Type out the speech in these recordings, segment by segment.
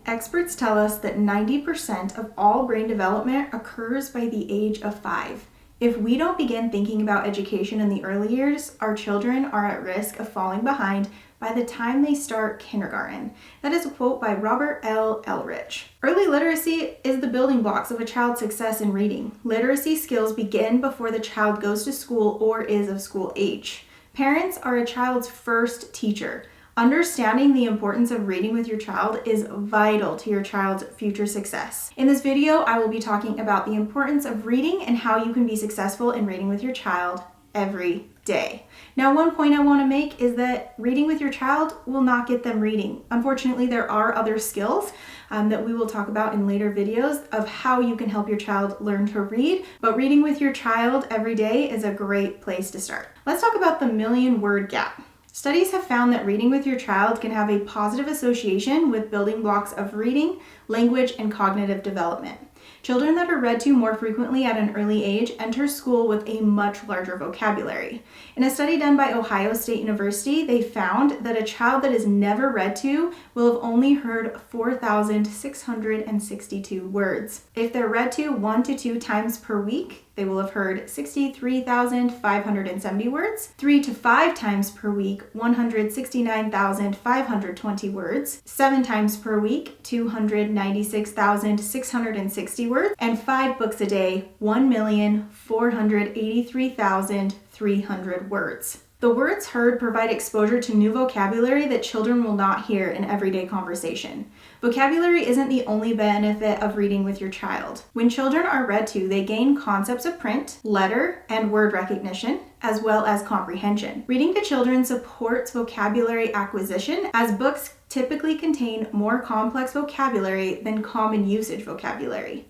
Experts tell us that 90% of all brain development occurs by the age of 5. If we don't begin thinking about education in the early years, our children are at risk of falling behind by the time they start kindergarten. That is a quote by Robert L. Elrich. Early literacy is the building blocks of a child's success in reading. Literacy skills begin before the child goes to school or is of school age. Parents are a child's first teacher. Understanding the importance of reading with your child is vital to your child's future success. In this video, I will be talking about the importance of reading and how you can be successful in reading with your child every day. Now, one point I want to make is that reading with your child will not get them reading. Unfortunately, there are other skills that we will talk about in later videos of how you can help your child learn to read, but reading with your child every day is a great place to start. Let's talk about the million-word gap. Studies have found that reading with your child can have a positive association with building blocks of reading, language, and cognitive development. Children that are read to more frequently at an early age enter school with a much larger vocabulary. In a study done by Ohio State University, they found that a child that is never read to will have only heard 4,662 words. If they're read to 1 to 2 times per week, they will have heard 63,570 words, 3 to 5 times per week, 169,520 words, 7 times per week, 296,660 words, and 5 books a day, 1,483,300 words. The words heard provide exposure to new vocabulary that children will not hear in everyday conversation. Vocabulary isn't the only benefit of reading with your child. When children are read to, they gain concepts of print, letter, and word recognition, as well as comprehension. Reading to children supports vocabulary acquisition, as books typically contain more complex vocabulary than common usage vocabulary.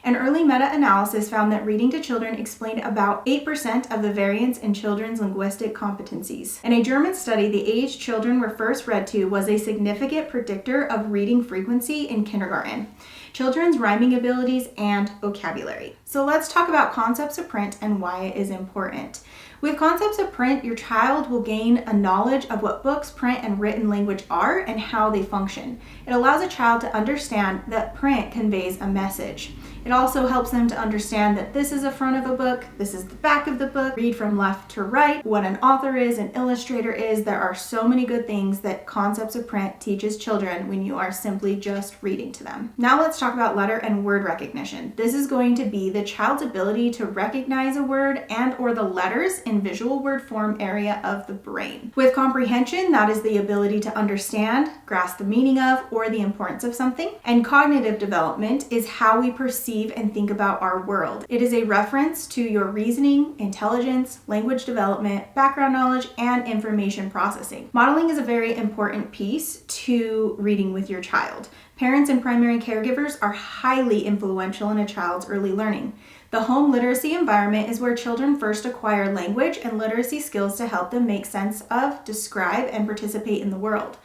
An early meta-analysis found that reading to children explained about 8% of the variance in children's linguistic competencies. In a German study, the age children were first read to was a significant predictor of reading frequency in kindergarten, children's rhyming abilities, and vocabulary. So let's talk about concepts of print and why it is important. With concepts of print, your child will gain a knowledge of what books, print, and written language are and how they function. It allows a child to understand that print conveys a message. It also helps them to understand that this is the front of a book, this is the back of the book, read from left to right, what an author is, an illustrator is. There are so many good things that concepts of print teaches children when you are simply just reading to them. Now let's talk about letter and word recognition. This is going to be the child's ability to recognize a word and or the letters in visual word form area of the brain. With comprehension, that is the ability to understand, grasp the meaning of, or the importance of something. And cognitive development is how we perceive and think about our world. It is a reference to your reasoning, intelligence, language development, background knowledge, and information processing. Modeling is a very important piece to reading with your child. Parents and primary caregivers are highly influential in a child's early learning. The home literacy environment is where children first acquire language and literacy skills to help them make sense of, describe, and participate in the world.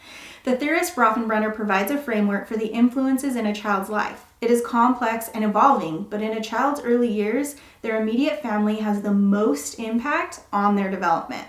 The theorist Bronfenbrenner provides a framework for the influences in a child's life. It is complex and evolving, but in a child's early years, their immediate family has the most impact on their development.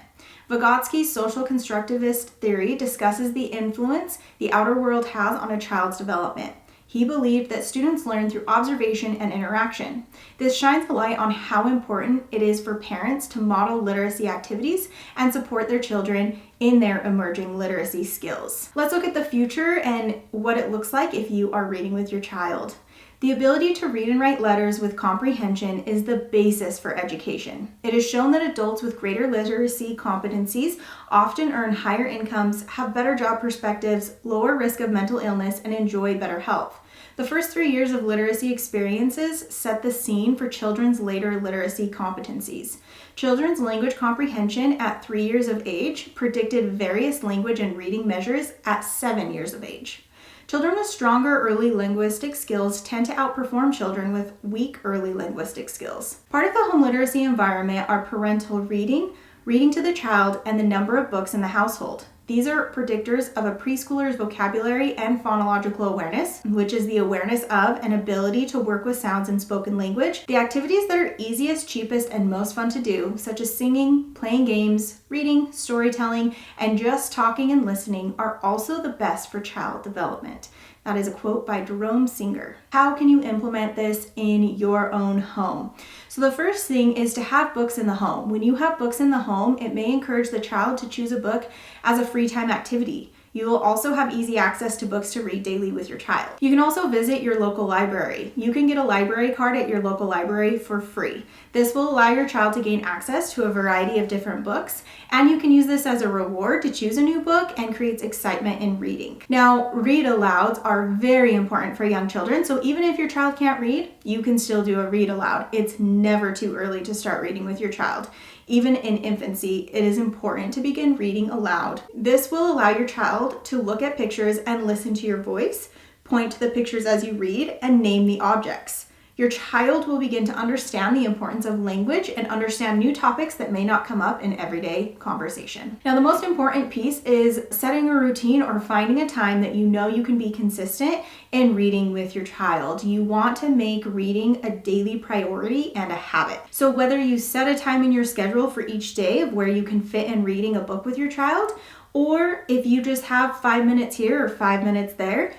Vygotsky's social constructivist theory discusses the influence the outer world has on a child's development. He believed that students learn through observation and interaction. This shines a light on how important it is for parents to model literacy activities and support their children in their emerging literacy skills. Let's look at the future and what it looks like if you are reading with your child. The ability to read and write letters with comprehension is the basis for education. It is shown that adults with greater literacy competencies often earn higher incomes, have better job perspectives, lower risk of mental illness, and enjoy better health. The first 3 years of literacy experiences set the scene for children's later literacy competencies. Children's language comprehension at 3 years of age predicted various language and reading measures at 7 years of age. Children with stronger early linguistic skills tend to outperform children with weak early linguistic skills. Part of the home literacy environment are parental reading to the child, and the number of books in the household. These are predictors of a preschooler's vocabulary and phonological awareness, which is the awareness of and ability to work with sounds in spoken language. The activities that are easiest, cheapest, and most fun to do, such as singing, playing games, reading, storytelling, and just talking and listening, are also the best for child development. That is a quote by Jerome Singer. How can you implement this in your own home? So the first thing is to have books in the home. When you have books in the home, it may encourage the child to choose a book as a free time activity. You will also have easy access to books to read daily with your child. You can also visit your local library. You can get a library card at your local library for free. This will allow your child to gain access to a variety of different books, and you can use this as a reward to choose a new book and creates excitement in reading. Now, read alouds are very important for young children, so even if your child can't read, you can still do a read aloud. It's never too early to start reading with your child. Even in infancy, it is important to begin reading aloud. This will allow your child to look at pictures and listen to your voice, point to the pictures as you read, and name the objects. Your child will begin to understand the importance of language and understand new topics that may not come up in everyday conversation. Now, the most important piece is setting a routine or finding a time that you know you can be consistent in reading with your child. You want to make reading a daily priority and a habit. So whether you set a time in your schedule for each day of where you can fit in reading a book with your child, or if you just have 5 minutes here or 5 minutes there,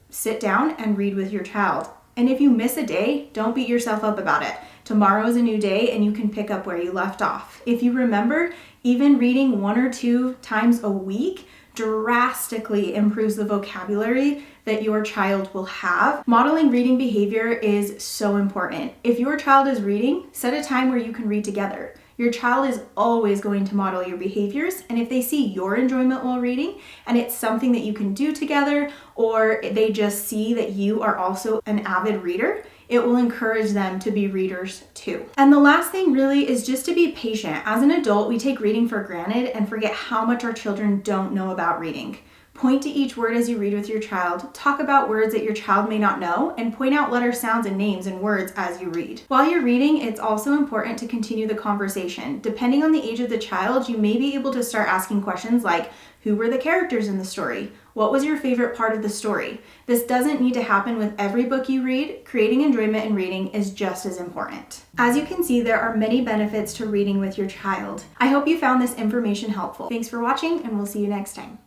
sit down and read with your child. And if you miss a day, don't beat yourself up about it. Tomorrow is a new day and you can pick up where you left off. If you remember, even reading 1 or 2 times a week drastically improves the vocabulary that your child will have. Modeling reading behavior is so important. If your child is reading, set a time where you can read together. Your child is always going to model your behaviors, and if they see your enjoyment while reading and it's something that you can do together, or they just see that you are also an avid reader, it will encourage them to be readers too. And the last thing really is just to be patient. As an adult, we take reading for granted and forget how much our children don't know about reading. Point to each word as you read with your child, talk about words that your child may not know, and point out letter sounds and names and words as you read. While you're reading, it's also important to continue the conversation. Depending on the age of the child, you may be able to start asking questions like, who were the characters in the story? What was your favorite part of the story? This doesn't need to happen with every book you read. Creating enjoyment in reading is just as important. As you can see, there are many benefits to reading with your child. I hope you found this information helpful. Thanks for watching, and we'll see you next time.